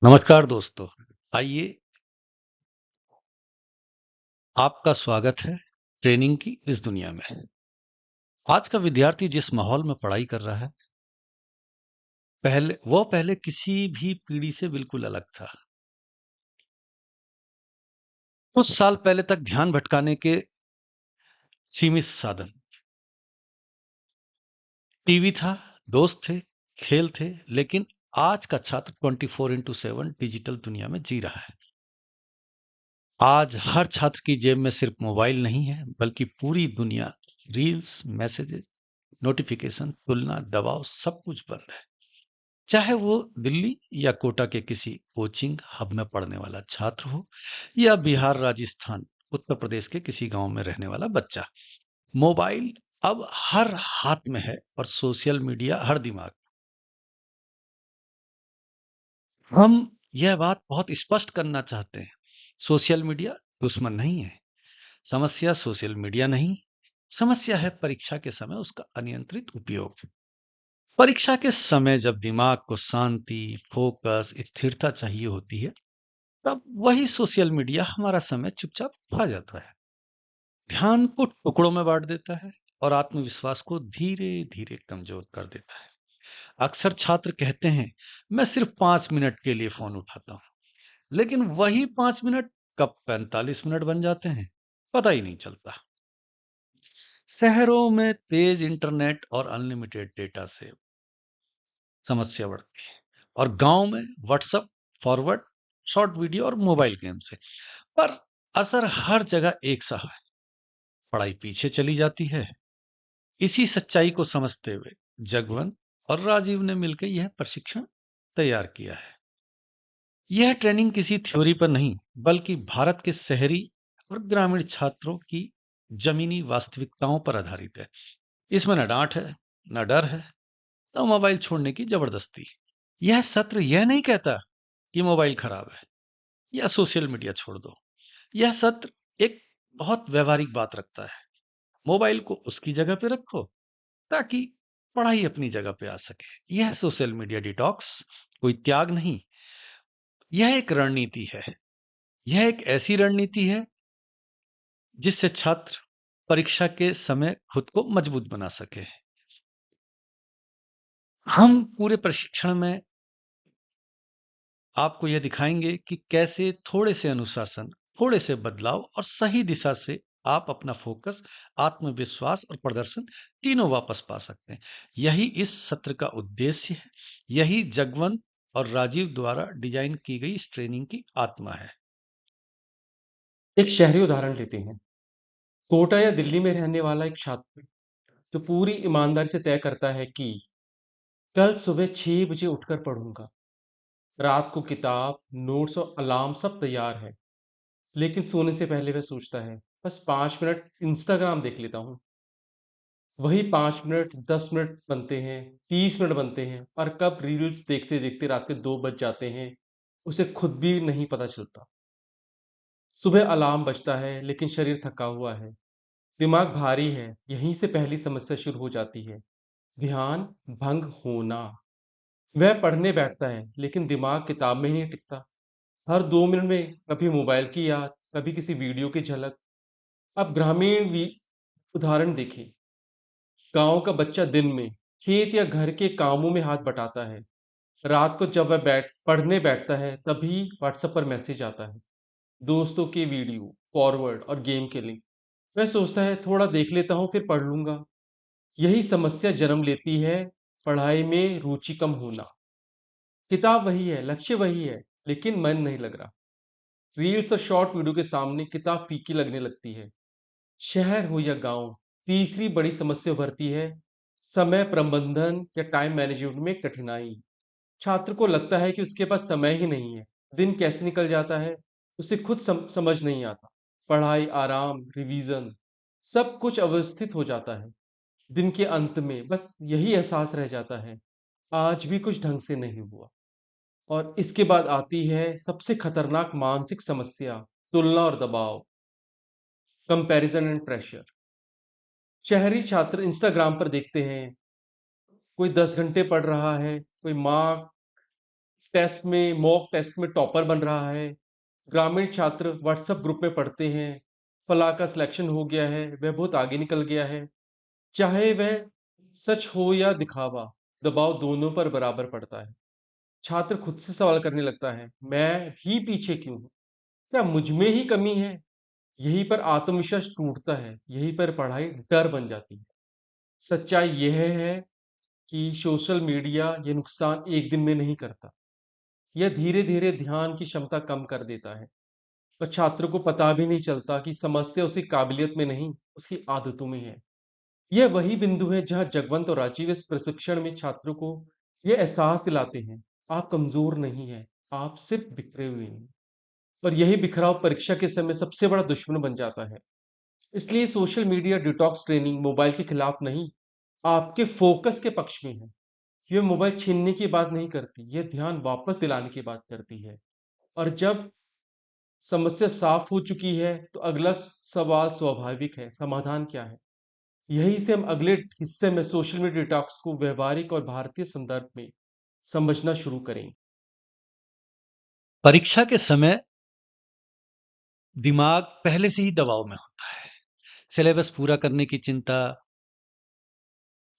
नमस्कार दोस्तों। आइए, आपका स्वागत है ट्रेनिंग की इस दुनिया में। आज का विद्यार्थी जिस माहौल में पढ़ाई कर रहा है, पहले किसी भी पीढ़ी से बिल्कुल अलग था। कुछ साल पहले तक ध्यान भटकाने के सीमित साधन, टीवी था, दोस्त थे, खेल थे, लेकिन आज का छात्र 24x7 डिजिटल दुनिया में जी रहा है। आज हर छात्र की जेब में सिर्फ मोबाइल नहीं है, बल्कि पूरी दुनिया, रील्स, मैसेजेस, नोटिफिकेशन, तुलना, दबाव, सब कुछ बंद है। चाहे वो दिल्ली या कोटा के किसी कोचिंग हब में पढ़ने वाला छात्र हो, या बिहार, राजस्थान, उत्तर प्रदेश के किसी गांव में रहने वाला बच्चा, मोबाइल अब हर हाथ में है और सोशल मीडिया हर दिमाग। हम यह बात बहुत स्पष्ट करना चाहते हैं। सोशल मीडिया दुश्मन नहीं है। समस्या सोशल मीडिया नहीं, समस्या है परीक्षा के समय उसका अनियंत्रित उपयोग। परीक्षा के समय जब दिमाग को शांति, फोकस, स्थिरता चाहिए होती है, तब वही सोशल मीडिया हमारा समय चुपचाप खा जाता है, ध्यान को टुकड़ों में बांट देता है और आत्मविश्वास को धीरे धीरे कमजोर कर देता है। अक्सर छात्र कहते हैं, मैं सिर्फ 5 मिनट के लिए फोन उठाता हूँ, लेकिन वही 5 मिनट कब 45 मिनट बन जाते हैं, पता ही नहीं चलता। शहरों में तेज इंटरनेट और अनलिमिटेड डेटा से समस्या बढ़ती है, और गांव में व्हाट्सएप फॉरवर्ड, शॉर्ट वीडियो और मोबाइल गेम से। पर असर हर जगह एक सा है, पढ़ाई पीछे चली जाती है। इसी सच्चाई को समझते हुए जगवंत और राजीव ने मिलकर यह प्रशिक्षण तैयार किया है। यह ट्रेनिंग किसी थ्योरी पर नहीं, बल्कि भारत के शहरी और ग्रामीण छात्रों की जमीनी वास्तविकताओं पर आधारित है। इसमें न डांट है, न डर है, न मोबाइल छोड़ने की जबरदस्ती। यह सत्र यह नहीं कहता कि मोबाइल खराब है या सोशल मीडिया छोड़ दो। यह सत्र एक बहुत व्यवहारिक बात रखता है। मोबाइल को उसकी जगह पे रखो, ताकि पढ़ाई अपनी जगह पे आ सके। यह सोशल मीडिया डिटॉक्स कोई त्याग नहीं, यह एक रणनीति है। यह एक ऐसी रणनीति है जिससे छात्र परीक्षा के समय खुद को मजबूत बना सके। हम पूरे प्रशिक्षण में आपको यह दिखाएंगे कि कैसे थोड़े से अनुशासन, थोड़े से बदलाव और सही दिशा से आप अपना फोकस, आत्मविश्वास और प्रदर्शन तीनों वापस पा सकते हैं। यही इस सत्र का उद्देश्य है। यही जगवंत और राजीव द्वारा डिजाइन की गई इस ट्रेनिंग की आत्मा है। एक शहरी उदाहरण लेते हैं। कोटा या दिल्ली में रहने वाला एक छात्र जो पूरी ईमानदारी से तय करता है कि कल सुबह 6 बजे उठकर पढ़ूंगा। रात को किताब, नोट्स और अलार्म सब तैयार है, लेकिन सोने से पहले वह सोचता है, बस 5 मिनट इंस्टाग्राम देख लेता हूँ। वही 5 मिनट 10 मिनट बनते हैं, 30 मिनट बनते हैं, और कब रील्स देखते देखते रात के 2 बज जाते हैं उसे खुद भी नहीं पता चलता। सुबह अलार्म बजता है, लेकिन शरीर थका हुआ है, दिमाग भारी है। यहीं से पहली समस्या शुरू हो जाती है, ध्यान भंग होना। वह पढ़ने बैठता है, लेकिन दिमाग किताब में ही नहीं टिकता। हर 2 मिनट में कभी मोबाइल की याद, कभी किसी वीडियो की झलक। अब ग्रामीण उदाहरण देखें। गांव का बच्चा दिन में खेत या घर के कामों में हाथ बटाता है। रात को जब वह पढ़ने बैठता है, तभी व्हाट्सएप पर मैसेज आता है, दोस्तों के वीडियो फॉरवर्ड और गेम के लिंक। वह सोचता है, थोड़ा देख लेता हूँ फिर पढ़ लूंगा। यही समस्या जन्म लेती है, पढ़ाई में रुचि कम होना। किताब वही है, लक्ष्य वही है, लेकिन मन नहीं लग रहा। रील्स और शॉर्ट वीडियो के सामने किताब फीकी लगने लगती है। शहर हो या गांव, तीसरी बड़ी समस्या उभरती है, समय प्रबंधन या टाइम मैनेजमेंट में कठिनाई। छात्र को लगता है कि उसके पास समय ही नहीं है। दिन कैसे निकल जाता है उसे खुद समझ नहीं आता। पढ़ाई, आराम, रिवीजन, सब कुछ अव्यवस्थित हो जाता है। दिन के अंत में बस यही एहसास रह जाता है, आज भी कुछ ढंग से नहीं हुआ। और इसके बाद आती है सबसे खतरनाक मानसिक समस्या, तुलना और दबाव, कंपैरिजन एंड प्रेशर। शहरी छात्र इंस्टाग्राम पर देखते हैं, कोई 10 घंटे पढ़ रहा है, कोई माँ टेस्ट में, मॉक टेस्ट में टॉपर बन रहा है, ग्रामीण छात्र व्हाट्सएप ग्रुप में पढ़ते हैं, फलां का सिलेक्शन हो गया है, वह बहुत आगे निकल गया है। चाहे वह सच हो या दिखावा, दबाव दोनों पर बराबर पड़ता है। छात्र खुद से सवाल करने लगता है, मैं भी पीछे क्यों हूँ? क्या मुझ में ही कमी है? यहीं पर आत्मविश्वास टूटता है, यहीं पर पढ़ाई डर बन जाती है। सच्चाई यह है कि सोशल मीडिया ये नुकसान एक दिन में नहीं करता। यह धीरे-धीरे ध्यान की क्षमता कम कर देता है और छात्र को पता भी नहीं चलता कि समस्या उसकी काबिलियत में नहीं, उसकी आदतों में है। यह वही बिंदु है जहाँ जगवंत और राजीव इस प्रशिक्षण में छात्रों को यह एहसास दिलाते हैं, आप कमज़ोर नहीं हैं, आप सिर्फ बिखरे हुए हैं। और यही बिखराव परीक्षा के समय सबसे बड़ा दुश्मन बन जाता है। इसलिए social media detox training mobile के खिलाफ नहीं, आपके फोकस के पक्ष में है। ये मोबाइल छीनने की बात नहीं करती, ये ध्यान वापस दिलाने की बात करती है। और जब समस्या साफ हो चुकी है, तो अगला सवाल स्वाभाविक है, समाधान क्या है? यहीं से हम अगले हिस्से में सोशल मीडिया डिटॉक्स को व्यवहारिक और भारतीय संदर्भ में समझना शुरू करेंगे। परीक्षा के समय दिमाग पहले से ही दबाव में होता है। सिलेबस पूरा करने की चिंता,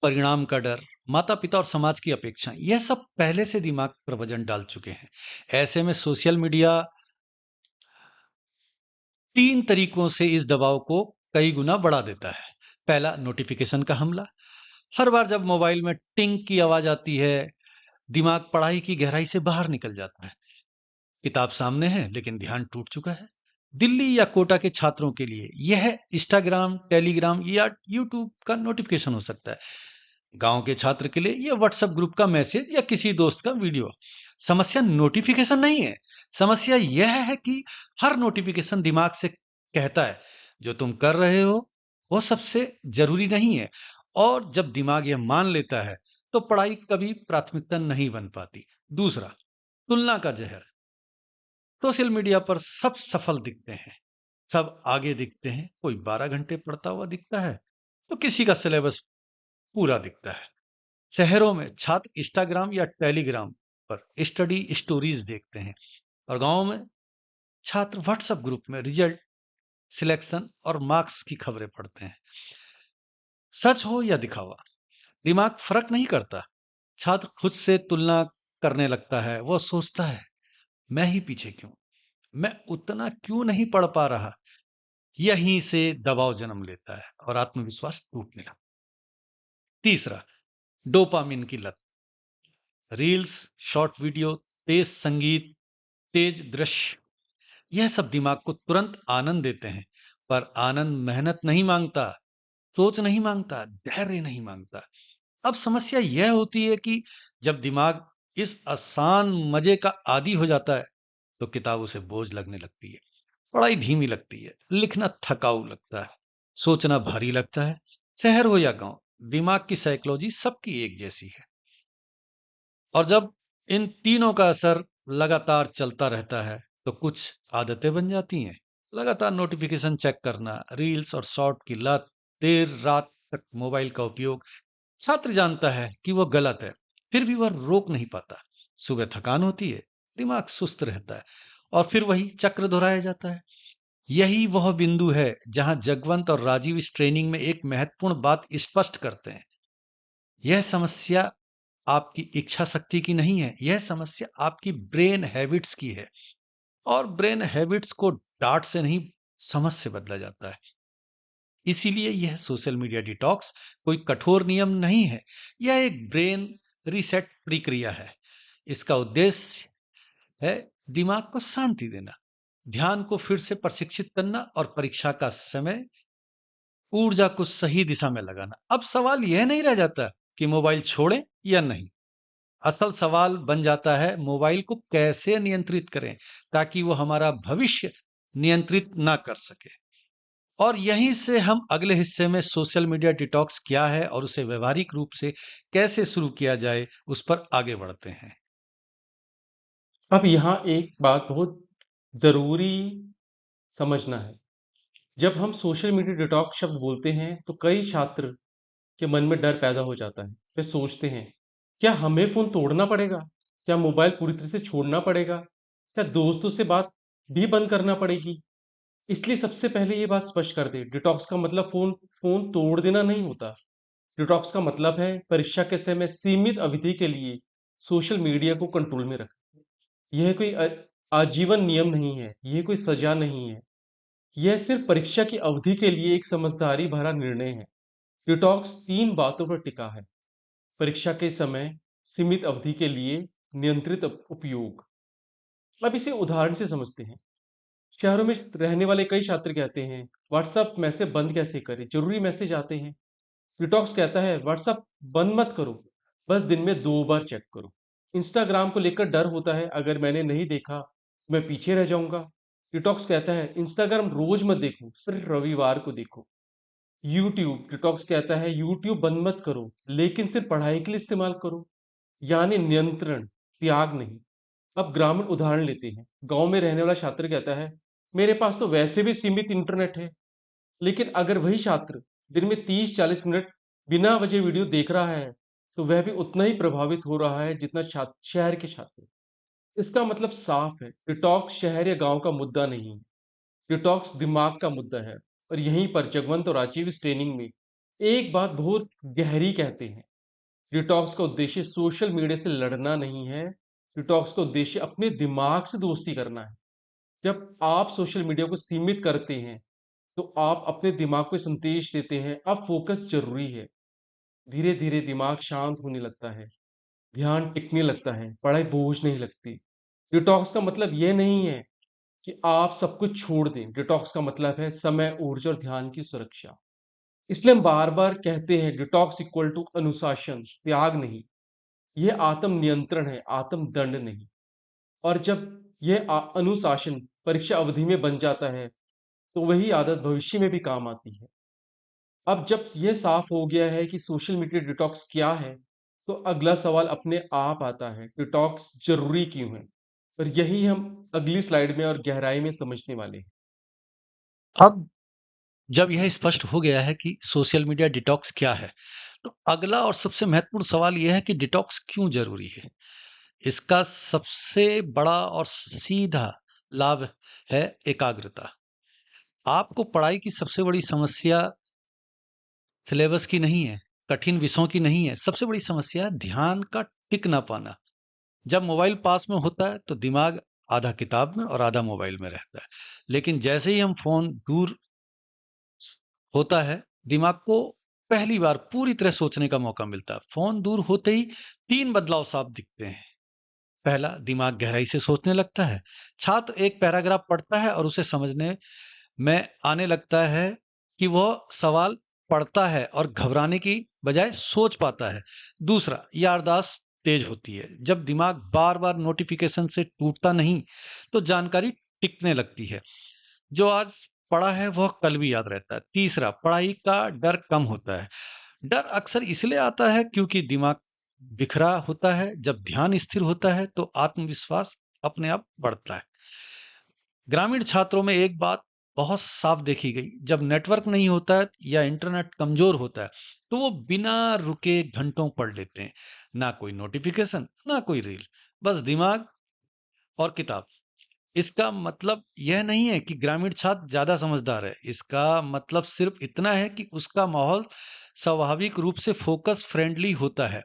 परिणाम का डर, माता-पिता और समाज की अपेक्षाएं, यह सब पहले से दिमाग पर वजन डाल चुके हैं। ऐसे में सोशल मीडिया 3 तरीकों से इस दबाव को कई गुना बढ़ा देता है। पहला, नोटिफिकेशन का हमला। हर बार जब मोबाइल में टिंग की आवाज आती है, दिमाग पढ़ाई की गहराई से बाहर निकल जाता है। किताब सामने है, लेकिन ध्यान टूट चुका है। दिल्ली या कोटा के छात्रों के लिए यह इंस्टाग्राम, टेलीग्राम या यूट्यूब का नोटिफिकेशन हो सकता है। गांव के छात्र के लिए यह व्हाट्सएप ग्रुप का मैसेज या किसी दोस्त का वीडियो। समस्या नोटिफिकेशन नहीं है, समस्या यह है कि हर नोटिफिकेशन दिमाग से कहता है जो तुम कर रहे हो वो सबसे जरूरी नहीं है। और जब दिमाग यह मान लेता है तो पढ़ाई कभी प्राथमिकता नहीं बन पाती। दूसरा, तुलना का जहर। सोशल मीडिया पर सब सफल दिखते हैं, सब आगे दिखते हैं। कोई 12 घंटे पढ़ता हुआ दिखता है तो किसी का सिलेबस पूरा दिखता है। शहरों में छात्र इंस्टाग्राम या टेलीग्राम पर स्टडी स्टोरीज देखते हैं और गांव में छात्र व्हाट्सएप ग्रुप में रिजल्ट, सिलेक्शन और मार्क्स की खबरें पढ़ते हैं। सच हो या दिखावा, दिमाग फर्क नहीं करता। छात्र खुद से तुलना करने लगता है। वो सोचता है, मैं ही पीछे क्यों, मैं उतना क्यों नहीं पढ़ पा रहा। यहीं से दबाव जन्म लेता है और आत्मविश्वास टूटने लगता है। तीसरा, डोपामिन की लत। रील्स, शॉर्ट वीडियो, तेज संगीत, तेज दृश्य, यह सब दिमाग को तुरंत आनंद देते हैं। पर आनंद मेहनत नहीं मांगता, सोच नहीं मांगता, धैर्य नहीं मांगता। अब समस्या यह होती है कि जब दिमाग इस आसान मजे का आदी हो जाता है तो किताब उसे बोझ लगने लगती है, पढ़ाई धीमी लगती है, लिखना थकाऊ लगता है, सोचना भारी लगता है। शहर हो या गांव, दिमाग की साइकोलॉजी सबकी एक जैसी है। और जब इन तीनों का असर लगातार चलता रहता है तो कुछ आदतें बन जाती हैं। लगातार नोटिफिकेशन चेक करना, रील्स और शॉर्ट की लत, देर रात तक मोबाइल का उपयोग। छात्र जानता है कि वह गलत है, फिर भी वह रोक नहीं पाता। सुबह थकान होती है, दिमाग सुस्त रहता है और फिर वही चक्र दोहराया जाता है। यही वह बिंदु है जहां जगवंत और राजीव इस ट्रेनिंग में एक महत्वपूर्ण बात स्पष्ट करते हैं। यह समस्या आपकी इच्छा शक्ति की नहीं है, यह समस्या आपकी ब्रेन हैबिट्स की है। और ब्रेन हैबिट्स को डांट से नहीं, समझ से बदला जाता है। इसीलिए यह सोशल मीडिया डिटॉक्स कोई कठोर नियम नहीं है, यह एक ब्रेन रीसेट प्रक्रिया है। इसका उद्देश्य है दिमाग को शांति देना, ध्यान को फिर से प्रशिक्षित करना और परीक्षा का समय ऊर्जा को सही दिशा में लगाना। अब सवाल यह नहीं रह जाता कि मोबाइल छोड़ें या नहीं। असल सवाल बन जाता है मोबाइल को कैसे नियंत्रित करें ताकि वो हमारा भविष्य नियंत्रित ना कर सके। और यहीं से हम अगले हिस्से में सोशल मीडिया डिटॉक्स क्या है और उसे व्यवहारिक रूप से कैसे शुरू किया जाए उस पर आगे बढ़ते हैं। अब यहाँ एक बात बहुत ज़रूरी समझना है। जब हम सोशल मीडिया डिटॉक्स शब्द बोलते हैं, तो कई छात्र के मन में डर पैदा हो जाता है। वे सोचते हैं, क्या हमें फ़ोन तोड़ना पड़ेगा? क्या मोबाइल पूरी तरह से छोड़ना पड़ेगा? क्या दोस्तों से बात भी बंद करना पड़ेगी? इसलिए सबसे पहले ये बात स्पष्ट कर दें, डिटॉक्स का मतलब फ़ोन फ़ोन तोड़ देना नहीं होता। डिटॉक्स का मतलब है परीक्षा के समय सीमित अवधि के लिए सोशल मीडिया को कंट्रोल में रखना। यह कोई आजीवन नियम नहीं है, यह कोई सज़ा नहीं है। यह सिर्फ परीक्षा की अवधि के लिए एक समझदारी भरा निर्णय है। डिटॉक्स 3 बातों पर टिका है। परीक्षा के समय, सीमित अवधि के लिए, नियंत्रित उपयोग। अब इसे उदाहरण से समझते हैं। शहरों में रहने वाले कई छात्र कहते हैं, व्हाट्सएप मैसेज बंद कैसे करें? ज़रूरी मैसेज आते हैं। डिटॉक्स कहता है, व्हाट्सएप बंद मत करो, बस दिन में 2 बार चेक करो। इंस्टाग्राम को लेकर डर होता है, अगर मैंने नहीं देखा, मैं पीछे रह जाऊँगा। डिटॉक्स कहता है, इंस्टाग्राम रोज़ मत देखो, सिर्फ रविवार को देखो। यूट्यूब डिटॉक्स कहता है, यूट्यूब बंद मत करो, लेकिन सिर्फ पढ़ाई के लिए इस्तेमाल करो। यानी नियंत्रण, त्याग नहीं। अब ग्रामीण उदाहरण लेते हैं। गांव में रहने वाला छात्र कहता है, मेरे पास तो वैसे भी सीमित इंटरनेट है। लेकिन अगर वही छात्र दिन में 30-40 मिनट बिना वजह वीडियो देख रहा है, तो वह भी उतना ही प्रभावित हो रहा है जितना शहर के छात्र। इसका मतलब साफ है, डिटॉक्स शहर या गांव का मुद्दा नहीं है। डिटॉक्स दिमाग का मुद्दा है। और यहीं पर जगवंत और राजीव इस ट्रेनिंग में एक बात बहुत गहरी कहते हैं। डिटॉक्स का उद्देश्य सोशल मीडिया से लड़ना नहीं है। डिटॉक्स का उद्देश्य अपने दिमाग से दोस्ती करना है। जब आप सोशल मीडिया को सीमित करते हैं, तो आप अपने दिमाग को संदेश देते हैं, अब फोकस जरूरी है। धीरे धीरे दिमाग शांत होने लगता है, ध्यान टिकने लगता है, पढ़ाई बोझ नहीं लगती। डिटॉक्स का मतलब यह नहीं है कि आप सब कुछ छोड़ दें। डिटॉक्स का मतलब है समय, ऊर्जा और ध्यान की सुरक्षा। इसलिए हम बार बार कहते हैं, डिटॉक्स इक्वल टू अनुशासन, त्याग नहीं। यह आत्म नियंत्रण है, आत्म दंड नहीं। और जब यह अनुशासन परीक्षा अवधि में बन जाता है, तो वही आदत भविष्य में भी काम आती है। अब जब यह साफ हो गया है कि सोशल मीडिया डिटॉक्स क्या है, तो अगला सवाल अपने आप आता है, डिटॉक्स जरूरी क्यों है? और यही हम अगली स्लाइड में और गहराई में समझने वाले हैं। अब जब यह स्पष्ट हो गया है कि सोशल मीडिया डिटॉक्स क्या है, तो अगला और सबसे महत्वपूर्ण सवाल यह है कि डिटॉक्स क्यों जरूरी है। इसका सबसे बड़ा और सीधा लाभ है एकाग्रता। आपको पढ़ाई की सबसे बड़ी समस्या सिलेबस की नहीं है, कठिन विषयों की नहीं है, सबसे बड़ी समस्या है ध्यान का टिक ना पाना। जब मोबाइल पास में होता है तो दिमाग आधा किताब में और आधा मोबाइल में रहता है। लेकिन जैसे ही हम फोन दूर होता है, दिमाग को पहली बार पूरी तरह सोचने का मौका मिलता है। फोन दूर होते ही 3 बदलाव साफ दिखते हैं। पहला, दिमाग गहराई से सोचने लगता है। छात्र एक पैराग्राफ पढ़ता है और उसे समझने में आने लगता है कि वह सवाल पढ़ता है और घबराने की बजाय सोच पाता है। दूसरा, याददाश्त तेज होती है। जब दिमाग बार बार नोटिफिकेशन से टूटता नहीं, तो जानकारी टिकने लगती है। जो आज पढ़ा है वह कल भी याद रहता है। तीसरा, पढ़ाई का डर कम होता है। डर अक्सर इसलिए आता है क्योंकि दिमाग बिखरा होता है। जब ध्यान स्थिर होता है तो आत्मविश्वास अपने आप बढ़ता है। ग्रामीण छात्रों में एक बात बहुत साफ देखी गई, जब नेटवर्क नहीं होता है या इंटरनेट कमजोर होता है, तो वो बिना रुके घंटों पढ़ लेते हैं। ना कोई नोटिफिकेशन, ना कोई रील, बस दिमाग और किताब। इसका मतलब यह नहीं है कि ग्रामीण छात्र ज्यादा समझदार है। इसका मतलब सिर्फ इतना है कि उसका माहौल स्वाभाविक रूप से फोकस फ्रेंडली होता है।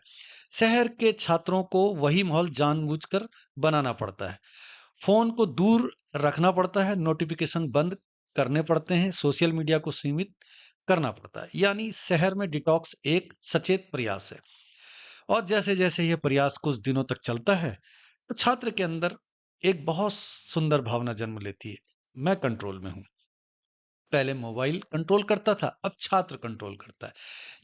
शहर के छात्रों को वही माहौल जानबूझकर बनाना पड़ता है। फोन को दूर रखना पड़ता है, नोटिफिकेशन बंद करने पड़ते हैं, सोशल मीडिया को सीमित करना पड़ता है। यानी शहर में डिटॉक्स एक सचेत प्रयास है। और जैसे जैसे यह प्रयास कुछ दिनों तक चलता है, तो छात्र के अंदर एक बहुत सुंदर भावना जन्म लेती है, मैं कंट्रोल में हूं। पहले मोबाइल कंट्रोल करता था, अब छात्र कंट्रोल करता है।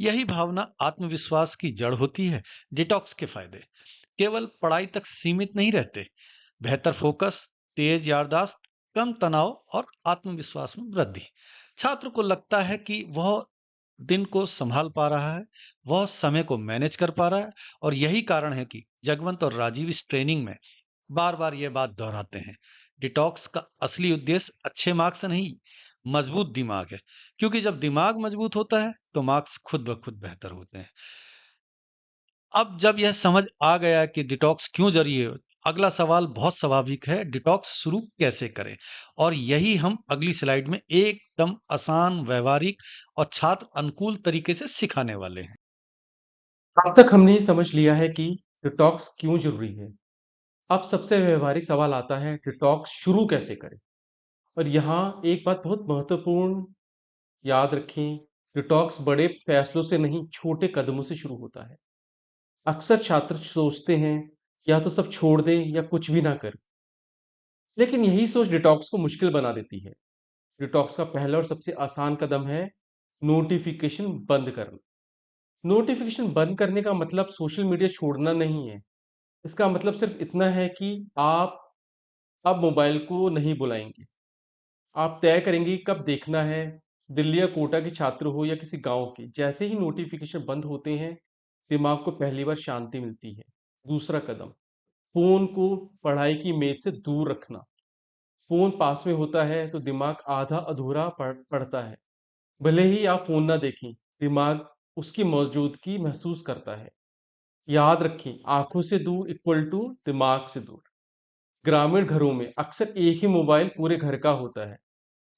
यही भावना आत्मविश्वास की जड़ होती है। डिटॉक्स के फायदे केवल पढ़ाई तक सीमित नहीं रहते। बेहतर फोकस, तेज याददाश्त, कम तनाव और आत्मविश्वास में वृद्धि। छात्र को लगता है कि वह दिन को संभाल पा रहा है, वह समय को मैनेज कर पा रहा है। और यही कारण है कि जगवंत और राजीव इस ट्रेनिंग में बार बार यह बात दोहराते हैं, डिटॉक्स का असली उद्देश्य अच्छे मार्क्स नहीं, मजबूत दिमाग है। क्योंकि जब दिमाग मजबूत होता है तो मार्क्स खुद ब खुद बेहतर होते हैं। अब जब यह समझ आ गया कि डिटॉक्स क्यों जरूरी है, अगला सवाल बहुत स्वाभाविक है, डिटॉक्स शुरू कैसे करें? और यही हम अगली स्लाइड में एकदम आसान, व्यवहारिक और छात्र अनुकूल तरीके से सिखाने वाले हैं। अब तक हमने ये समझ लिया है कि डिटॉक्स क्यों जरूरी है। अब सबसे व्यवहारिक सवाल आता है, डिटॉक्स शुरू कैसे करें? और यहाँ एक बात बहुत महत्वपूर्ण याद रखें, डिटॉक्स बड़े फैसलों से नहीं, छोटे कदमों से शुरू होता है। अक्सर छात्र सोचते हैं या तो सब छोड़ दें या कुछ भी ना करें, लेकिन यही सोच डिटॉक्स को मुश्किल बना देती है। डिटॉक्स का पहला और सबसे आसान कदम है नोटिफिकेशन बंद करना। नोटिफिकेशन बंद करने का मतलब सोशल मीडिया छोड़ना नहीं है। इसका मतलब सिर्फ इतना है कि आप अब मोबाइल को नहीं बुलाएंगे। आप तय करेंगे कि कब देखना है। दिल्ली या कोटा के छात्र हो या किसी गांव के, जैसे ही नोटिफिकेशन बंद होते हैं, दिमाग को पहली बार शांति मिलती है। दूसरा कदम, फोन को पढ़ाई की मेज से दूर रखना। फोन पास में होता है तो दिमाग आधा अधूरा पढ़ता है। भले ही आप फोन ना देखें, दिमाग उसकी मौजूदगी महसूस करता है। याद रखें, आंखों से दूर इक्वल टू दिमाग से दूर। ग्रामीण घरों में अक्सर एक ही मोबाइल पूरे घर का होता है।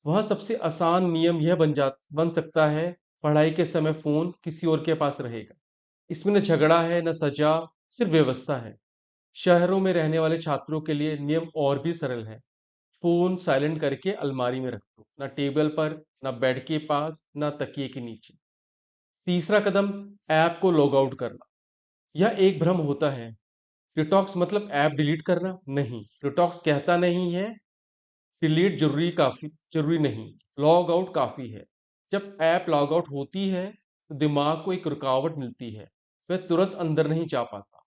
वहाँ सबसे आसान नियम यह बन सकता है, पढ़ाई के समय फोन किसी और के पास रहेगा। इसमें न झगड़ा है न सजा, सिर्फ व्यवस्था है। शहरों में रहने वाले छात्रों के लिए नियम और भी सरल है। फोन साइलेंट करके अलमारी में रख दो, ना टेबल पर, ना बेड के पास, ना तकिए के नीचे। तीसरा कदम, ऐप को लॉग आउट करना। यह एक भ्रम होता है। डिटॉक्स मतलब ऐप डिलीट करना नहीं। डिटॉक्स कहता नहीं है डिलीट जरूरी नहीं, लॉग आउट काफी है। जब ऐप लॉग आउट होती है तो दिमाग को एक रुकावट मिलती है। वह तुरंत अंदर नहीं जा पाता।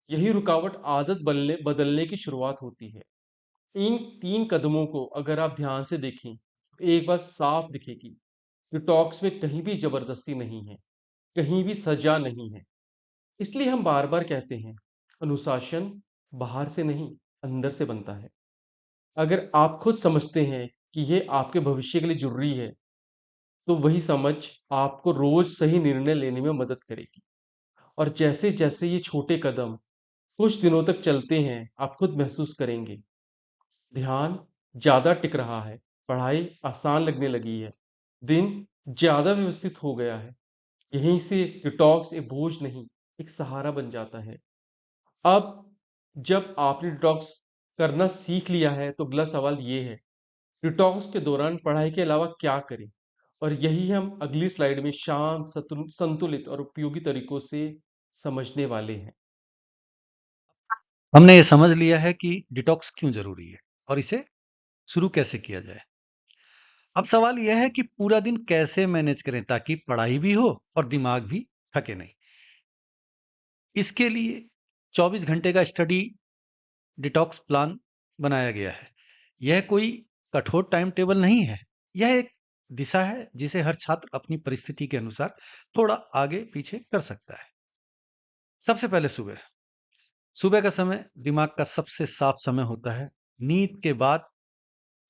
यही रुकावट आदत बदलने की शुरुआत होती है। इन तीन कदमों को अगर आप ध्यान से देखें तो एक बात साफ दिखेगी, डिटॉक्स में कहीं भी जबरदस्ती नहीं है, कहीं भी सजा नहीं है। इसलिए हम बार बार कहते हैं, अनुशासन बाहर से नहीं, अंदर से बनता है। अगर आप खुद समझते हैं कि ये आपके भविष्य के लिए जरूरी है, तो वही समझ आपको रोज सही निर्णय लेने में मदद करेगी। और जैसे जैसे ये छोटे कदम कुछ दिनों तक चलते हैं, आप खुद महसूस करेंगे, ध्यान ज्यादा टिक रहा है, पढ़ाई आसान लगने लगी है, दिन ज्यादा व्यवस्थित हो गया है। यहीं से डिटॉक्स एक बोझ नहीं, एक सहारा बन जाता है। अब जब आपने डिटॉक्स करना सीख लिया है, तो अगला सवाल ये है, डिटॉक्स के दौरान पढ़ाई के अलावा क्या करें? और यही हम अगली स्लाइड में शांत, संतुलित और उपयोगी तरीकों से समझने वाले हैं। हमने ये समझ लिया है कि डिटॉक्स क्यों जरूरी है और इसे शुरू कैसे किया जाए। अब सवाल यह है कि पूरा दिन कैसे मैनेज करें ताकि पढ़ाई भी हो और दिमाग भी थके नहीं। इसके लिए 24 घंटे का स्टडी डिटॉक्स प्लान बनाया गया है। यह कोई कठोर टाइम टेबल नहीं है, यह एक दिशा है जिसे हर छात्र अपनी परिस्थिति के अनुसार थोड़ा आगे पीछे कर सकता है। सबसे पहले सुबह। सुबह का समय दिमाग का सबसे साफ समय होता है। नींद के बाद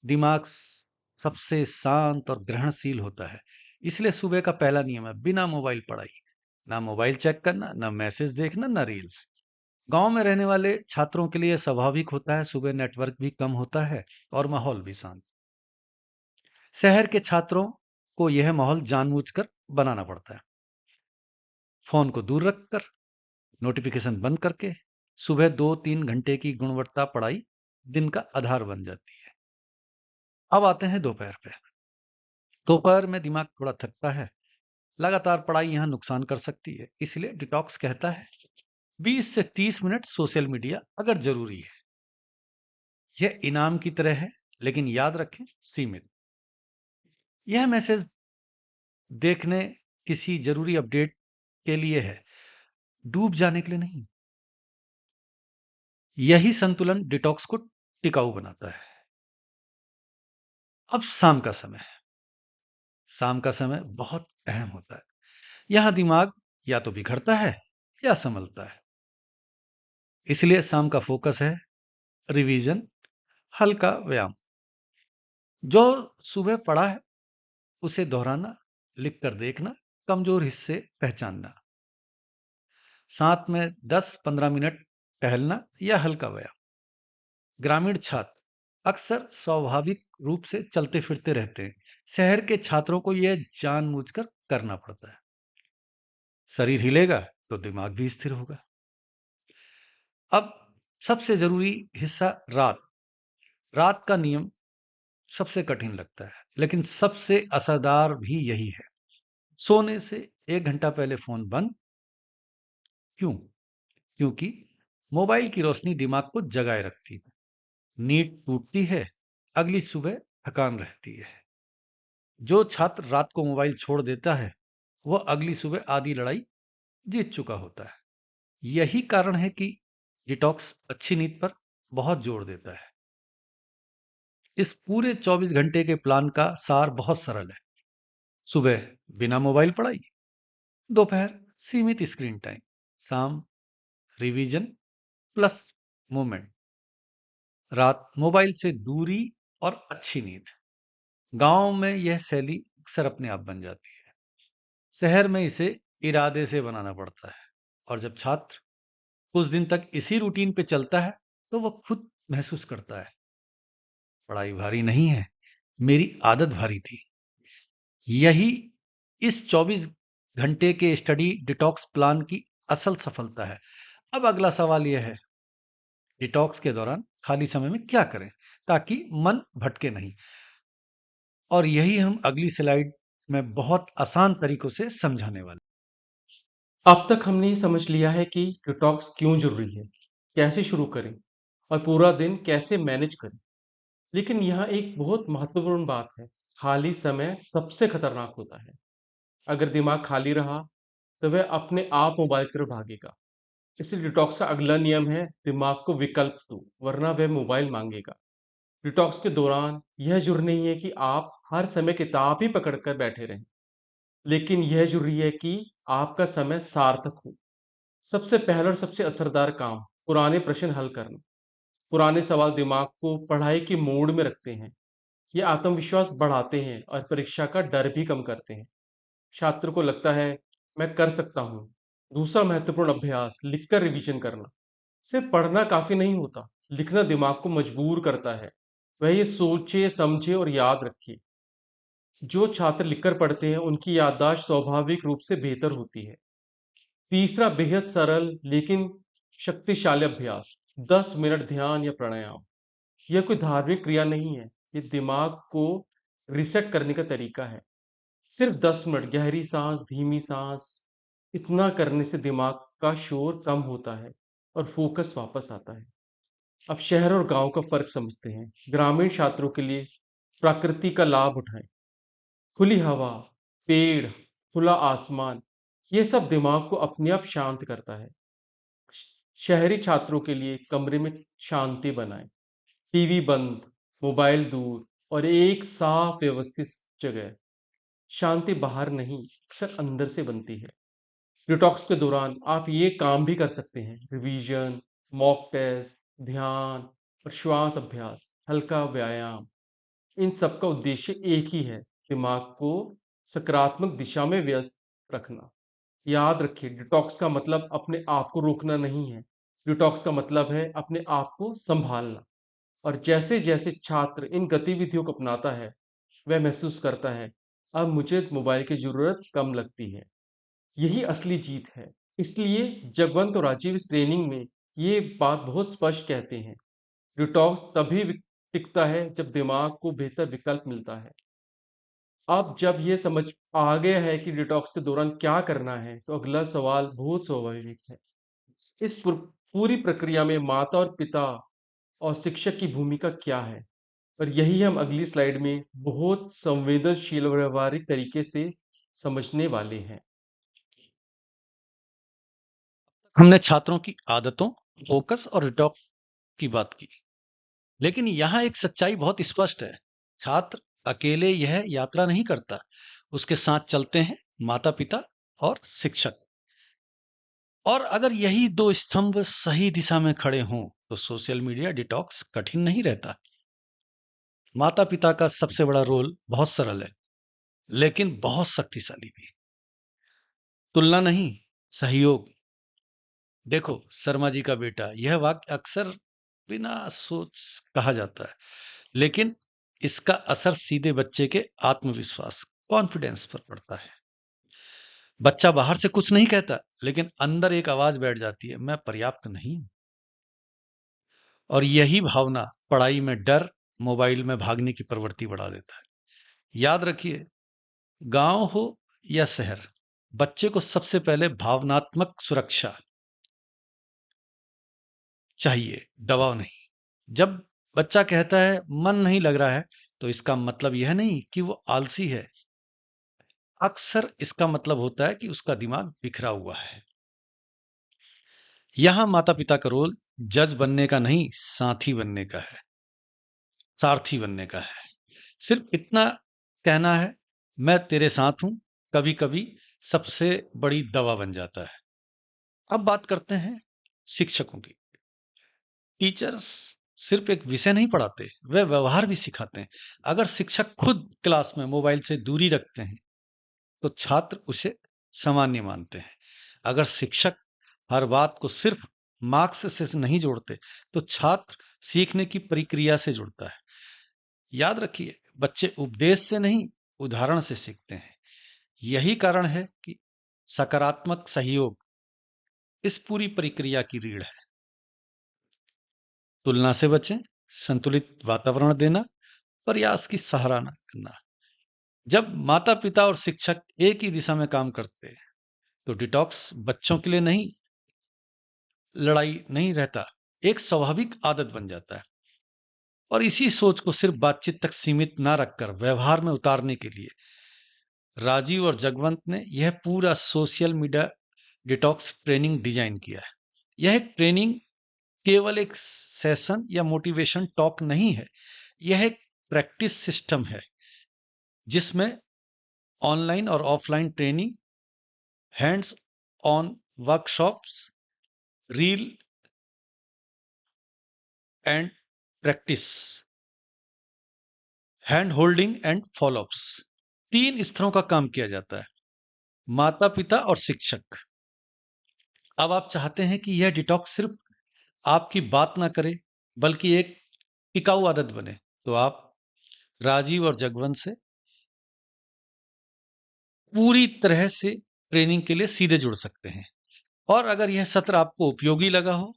दिमाग सबसे शांत और ग्रहणशील होता है। इसलिए सुबह का पहला नियम है बिना मोबाइल पढ़ाई। ना मोबाइल चेक करना, ना मैसेज देखना, ना रील्स। गांव में रहने वाले छात्रों के लिए स्वाभाविक होता है, सुबह नेटवर्क भी कम होता है और माहौल भी शांत। शहर के छात्रों को यह माहौल जानबूझकर बनाना पड़ता है। फोन को दूर रखकर, नोटिफिकेशन बंद करके, सुबह 2-3 घंटे की गुणवत्ता पढ़ाई दिन का आधार बन जाती है। अब आते हैं दोपहर पे। दोपहर में दिमाग थोड़ा थकता है, लगातार पढ़ाई यहाँ नुकसान कर सकती है, इसलिए डिटॉक्स कहता है 20 से 30 मिनट सोशल मीडिया अगर जरूरी है। यह इनाम की तरह है, लेकिन याद रखें सीमित। यह मैसेज देखने किसी जरूरी अपडेट के लिए है, डूब जाने के लिए नहीं। यही संतुलन डिटॉक्स को टिकाऊ बनाता है। अब शाम का समय। शाम का समय बहुत अहम होता है। यहां दिमाग या तो बिगड़ता है या संभलता है। इसलिए शाम का फोकस है रिवीजन, हल्का व्यायाम। जो सुबह पढ़ा है उसे दोहराना, लिख कर देखना, कमजोर हिस्से पहचानना। साथ में 10-15 मिनट टहलना या हल्का व्यायाम। ग्रामीण छात्र अक्सर स्वाभाविक रूप से चलते फिरते रहते हैं। शहर के छात्रों को यह जानबूझकर करना पड़ता है। शरीर हिलेगा तो दिमाग भी स्थिर होगा। अब सबसे जरूरी हिस्सा रात। रात का नियम सबसे कठिन लगता है, लेकिन सबसे असरदार भी यही है। सोने से 1 घंटा पहले फोन बंद। क्यों? क्योंकि मोबाइल की रोशनी दिमाग को जगाए रखती है। नींद टूटती है, अगली सुबह थकान रहती है। जो छात्र रात को मोबाइल छोड़ देता है, वह अगली सुबह आधी लड़ाई जीत चुका होता है। यही कारण है कि डिटॉक्स अच्छी नींद पर बहुत जोर देता है। इस पूरे 24 घंटे के प्लान का सार बहुत सरल है। सुबह बिना मोबाइल पढ़ाई, दोपहर सीमित स्क्रीन टाइम, शाम रिवीजन प्लस मूवमेंट, रात मोबाइल से दूरी और अच्छी नींद। गांव में यह शैली अक्सर अपने आप बन जाती है। शहर में इसे इरादे से बनाना पड़ता है। और जब छात्र कुछ दिन तक इसी रूटीन पे चलता है, तो वह खुद महसूस करता है, पढ़ाई भारी नहीं है, मेरी आदत भारी थी। यही इस 24 घंटे के स्टडी डिटॉक्स प्लान की असल सफलता है। अब अगला सवाल यह है, डिटॉक्स के दौरान खाली समय में क्या करें ताकि मन भटके नहीं? और यही हम अगली स्लाइड में बहुत आसान तरीकों से समझाने वाले। अब तक हमने ये समझ लिया है कि डिटॉक्स क्यों जरूरी है, कैसे शुरू करें और पूरा दिन कैसे मैनेज करें। लेकिन यहाँ एक बहुत महत्वपूर्ण बात है, खाली समय सबसे खतरनाक होता है। अगर दिमाग खाली रहा तो वह अपने आप मोबाइल की तरफ भागेगा। इसलिए डिटॉक्स का अगला नियम है, दिमाग को विकल्प दो, वरना वह मोबाइल मांगेगा। डिटॉक्स के दौरान यह जरूरी नहीं है कि आप हर समय किताब ही पकड़कर बैठे रहें, लेकिन यह जरूरी है कि आपका समय सार्थक हो। सबसे पहला और सबसे असरदार काम, पुराने प्रश्न हल करना। पुराने सवाल दिमाग को पढ़ाई के मोड में रखते हैं। ये आत्मविश्वास बढ़ाते हैं और परीक्षा का डर भी कम करते हैं। छात्र को लगता है, मैं कर सकता हूँ। दूसरा महत्वपूर्ण अभ्यास, लिखकर रिवीजन करना। सिर्फ पढ़ना काफी नहीं होता, लिखना दिमाग को मजबूर करता है। वह ये सोचे, समझे और याद रखे। जो छात्र लिखकर पढ़ते हैं, उनकी याददाश्त स्वाभाविक रूप से बेहतर होती है। तीसरा बेहद सरल लेकिन शक्तिशाली अभ्यास, 10 मिनट ध्यान या प्राणायाम। यह कोई धार्मिक क्रिया नहीं है, ये दिमाग को रिसेट करने का तरीका है। सिर्फ 10 मिनट गहरी सांस, धीमी सांस, इतना करने से दिमाग का शोर कम होता है और फोकस वापस आता है। अब शहर और गांव का फर्क समझते हैं। ग्रामीण छात्रों के लिए प्रकृति का लाभ उठाएं। खुली हवा, पेड़, खुला आसमान, ये सब दिमाग को अपने आप शांत करता है। शहरी छात्रों के लिए कमरे में शांति बनाएं, टीवी बंद, मोबाइल दूर और एक साफ व्यवस्थित जगह। शांति बाहर नहीं, अक्सर अंदर से बनती है। डिटॉक्स के दौरान आप ये काम भी कर सकते हैं, रिवीजन, मॉक टेस्ट, ध्यान और श्वास अभ्यास, हल्का व्यायाम। इन सब का उद्देश्य एक ही है, दिमाग को सकारात्मक दिशा में व्यस्त रखना। याद रखिए, डिटॉक्स का मतलब अपने आप को रोकना नहीं है। डिटॉक्स का मतलब है अपने आप को संभालना। और जैसे जैसे छात्र इन गतिविधियों को अपनाता है, वह महसूस करता है, अब मुझे मोबाइल की जरूरत कम लगती है। यही असली जीत है। इसलिए जगवंत और राजीव इस ट्रेनिंग में ये बात बहुत स्पष्ट कहते हैं, डिटॉक्स तभी टिकता है जब दिमाग को बेहतर विकल्प मिलता है। अब जब ये समझ आ गया है कि डिटॉक्स के दौरान क्या करना है, तो अगला सवाल बहुत स्वाभाविक है। इस पूरी प्रक्रिया में माता और पिता और शिक्षक की भूमिका क्या है? और यही हम अगली स्लाइड में बहुत संवेदनशील और व्यवहारिक तरीके से समझने वाले हैं। हमने छात्रों की आदतों, फोकस और डिटॉक्स की बात की, लेकिन यहाँ एक सच्चाई बहुत स्पष्ट है। छात्र अकेले यह यात्रा नहीं करता, उसके साथ चलते हैं माता पिता और शिक्षक। और अगर यही दो स्तंभ सही दिशा में खड़े हों, तो सोशल मीडिया डिटॉक्स कठिन नहीं रहता। माता पिता का सबसे बड़ा रोल बहुत सरल है, लेकिन बहुत शक्तिशाली भी। तुलना नहीं, सहयोग। देखो, शर्मा जी का बेटा, यह वाक्य अक्सर बिना सोच कहा जाता है, लेकिन इसका असर सीधे बच्चे के आत्मविश्वास, कॉन्फिडेंस पर पड़ता है। बच्चा बाहर से कुछ नहीं कहता, लेकिन अंदर एक आवाज बैठ जाती है, मैं पर्याप्त नहीं हूं। और यही भावना पढ़ाई में डर, मोबाइल में भागने की प्रवृत्ति बढ़ा देता है। याद रखिए, गांव हो या शहर, बच्चे को सबसे पहले भावनात्मक सुरक्षा चाहिए, दबाव नहीं। जब बच्चा कहता है मन नहीं लग रहा है, तो इसका मतलब यह नहीं कि वो आलसी है। अक्सर इसका मतलब होता है कि उसका दिमाग बिखरा हुआ है। यहां माता पिता का रोल जज बनने का नहीं, साथी बनने का है, सारथी बनने का है। सिर्फ इतना कहना है, मैं तेरे साथ हूं, कभी कभी सबसे बड़ी दवा बन जाता है। अब बात करते हैं शिक्षकों की। टीचर्स सिर्फ एक विषय नहीं पढ़ाते, वे व्यवहार भी सिखाते हैं। अगर शिक्षक खुद क्लास में मोबाइल से दूरी रखते हैं, तो छात्र उसे सामान्य मानते हैं। अगर शिक्षक हर बात को सिर्फ मार्क्स से नहीं जोड़ते, तो छात्र सीखने की प्रक्रिया से जुड़ता है। याद रखिए, बच्चे उपदेश से नहीं, उदाहरण से सीखते हैं। यही कारण है कि सकारात्मक सहयोग इस पूरी प्रक्रिया की रीढ़ है। तुलना से बचें, संतुलित वातावरण देना, प्रयास की सराहना करना। जब माता पिता और शिक्षक एक ही दिशा में काम करते हैं, तो डिटॉक्स बच्चों के लिए नहीं, लड़ाई नहीं रहता, एक स्वाभाविक आदत बन जाता है। और इसी सोच को सिर्फ बातचीत तक सीमित ना रखकर व्यवहार में उतारने के लिए राजीव और जगवंत ने यह पूरा social media detox training design किया है। यह एक ट्रेनिंग केवल एक सेशन या मोटिवेशन टॉक नहीं है, यह एक प्रैक्टिस सिस्टम है, जिसमें ऑनलाइन और offline training, hands on workshops, reel and practice, hand holding and follow-ups, 3 स्तरों का काम किया जाता है। माता पिता और शिक्षक। अब आप चाहते हैं कि यह डिटॉक्स सिर्फ आपकी बात ना करे, बल्कि एक टिकाऊ आदत बने, तो आप राजीव और जगवंत से पूरी तरह से ट्रेनिंग के लिए सीधे जुड़ सकते हैं। और अगर यह सत्र आपको उपयोगी लगा हो,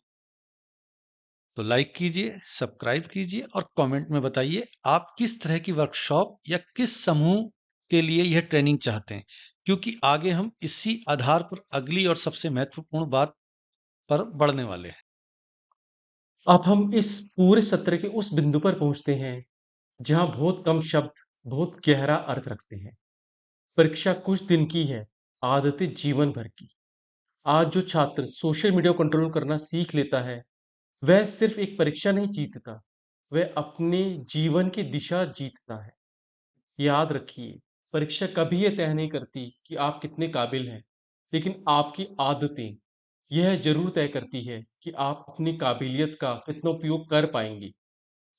तो लाइक कीजिए, सब्सक्राइब कीजिए और कमेंट में बताइए आप किस तरह की वर्कशॉप या किस समूह के लिए यह ट्रेनिंग चाहते हैं, क्योंकि आगे हम इसी आधार पर अगली और सबसे महत्वपूर्ण बात पर बढ़ने वाले हैं। अब हम इस पूरे सत्र के उस बिंदु पर पहुंचते हैं जहां बहुत कम शब्द बहुत गहरा अर्थ रखते हैं। परीक्षा कुछ दिन की है, आदतें जीवन भर की। आज जो छात्र सोशल मीडिया को कंट्रोल करना सीख लेता है, वह सिर्फ एक परीक्षा नहीं जीतता, वह अपने जीवन की दिशा जीतता है। याद रखिए, परीक्षा कभी ये तय नहीं करती कि आप कितने काबिल हैं, लेकिन आपकी आदतें यह जरूर तय करती है कि आप अपनी काबिलियत का कितना उपयोग कर पाएंगे।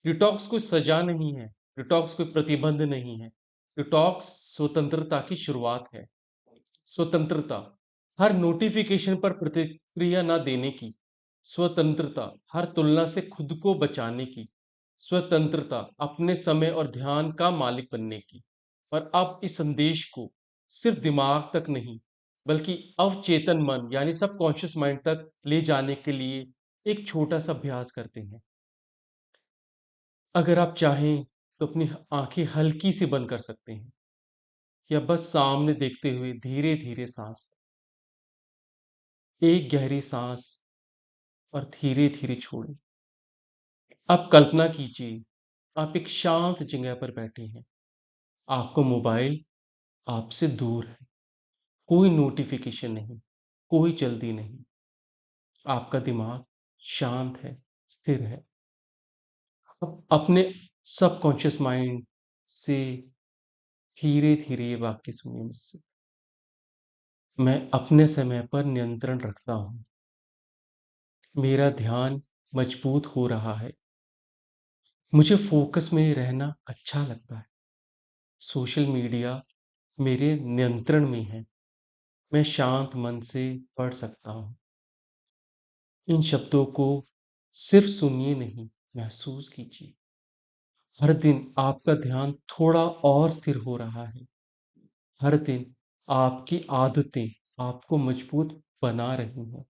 डिटॉक्स कोई सजा नहीं है, डिटॉक्स कोई प्रतिबंध नहीं है, डिटॉक्स स्वतंत्रता की शुरुआत है। स्वतंत्रता हर नोटिफिकेशन पर प्रतिक्रिया ना देने की, स्वतंत्रता हर तुलना से खुद को बचाने की, स्वतंत्रता अपने समय और ध्यान का मालिक बनने की। और अब इस संदेश को सिर्फ दिमाग तक नहीं, बल्कि अवचेतन मन यानी सबकॉन्शियस माइंड तक ले जाने के लिए एक छोटा सा अभ्यास करते हैं। अगर आप चाहें तो अपनी आंखें हल्की सी बंद कर सकते हैं, या बस सामने देखते हुए धीरे धीरे सांस एक गहरी सांस और धीरे धीरे छोड़ें। अब कल्पना कीजिए, आप एक शांत जगह पर बैठे हैं, आपको मोबाइल आपसे दूर है, कोई नोटिफिकेशन नहीं, कोई जल्दी नहीं, आपका दिमाग शांत है, स्थिर है। अब अपने सबकॉन्शियस माइंड से धीरे धीरे ये वाक्य सुनिए मुझसे। मैं अपने समय पर नियंत्रण रखता हूं, मेरा ध्यान मजबूत हो रहा है, मुझे फोकस में रहना अच्छा लगता है, सोशल मीडिया मेरे नियंत्रण में है, मैं शांत मन से पढ़ सकता हूँ। इन शब्दों को सिर्फ सुनिए नहीं, महसूस कीजिए। हर दिन आपका ध्यान थोड़ा और स्थिर हो रहा है। हर दिन आपकी आदतें आपको मजबूत बना रही हैं।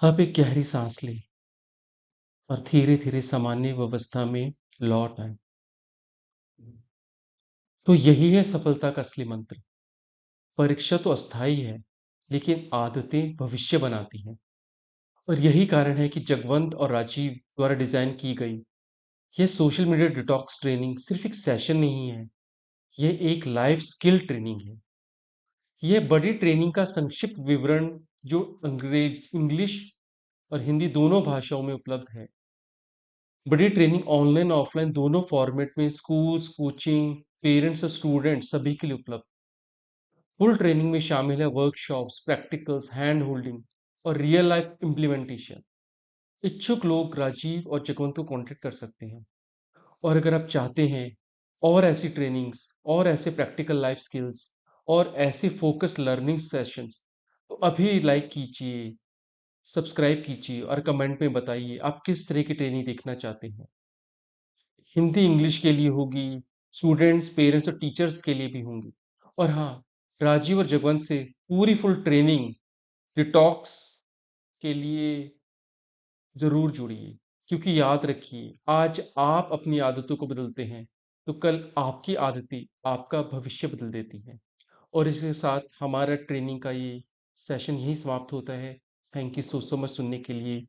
अब एक गहरी सांस लें और धीरे-धीरे सामान्य अवस्था में लौट आएँ। तो यही है सफलता का असली मंत्र। परीक्षा तो अस्थायी है, लेकिन आदतें भविष्य बनाती हैं। और यही कारण है कि जगवंत और राजीव द्वारा डिज़ाइन की गई यह सोशल मीडिया डिटॉक्स ट्रेनिंग सिर्फ एक सेशन नहीं है, यह एक लाइफ स्किल ट्रेनिंग है। यह बड़ी ट्रेनिंग का संक्षिप्त विवरण जो इंग्लिश और हिंदी दोनों भाषाओं में उपलब्ध है। बड़ी ट्रेनिंग ऑनलाइन ऑफलाइन दोनों फॉर्मेट में स्कूल्स, कोचिंग, पेरेंट्स और स्टूडेंट्स सभी के लिए उपलब्ध। फुल ट्रेनिंग में शामिल है वर्कशॉप्स, प्रैक्टिकल्स, हैंड होल्डिंग और रियल लाइफ इम्प्लीमेंटेशन। इच्छुक लोग राजीव और जगवंत को कॉन्टेक्ट कर सकते हैं। और अगर आप चाहते हैं और ऐसी ट्रेनिंग्स और ऐसे प्रैक्टिकल लाइफ स्किल्स और ऐसे फोकस लर्निंग सेशंस, तो अभी लाइक कीजिए, सब्सक्राइब कीजिए और कमेंट में बताइए आप किस तरह की ट्रेनिंग देखना चाहते हैं। हिंदी इंग्लिश के लिए होगी, स्टूडेंट्स, पेरेंट्स और टीचर्स के लिए भी होंगी। और हाँ, राजीव और जगवंत से पूरी फुल ट्रेनिंग डिटॉक्स के लिए ज़रूर जुड़िए, क्योंकि याद रखिए, आज आप अपनी आदतों को बदलते हैं, तो कल आपकी आदतें आपका भविष्य बदल देती हैं। और इसके साथ हमारा ट्रेनिंग का ये सेशन यहीं समाप्त होता है। थैंक यू सो मच सुनने के लिए।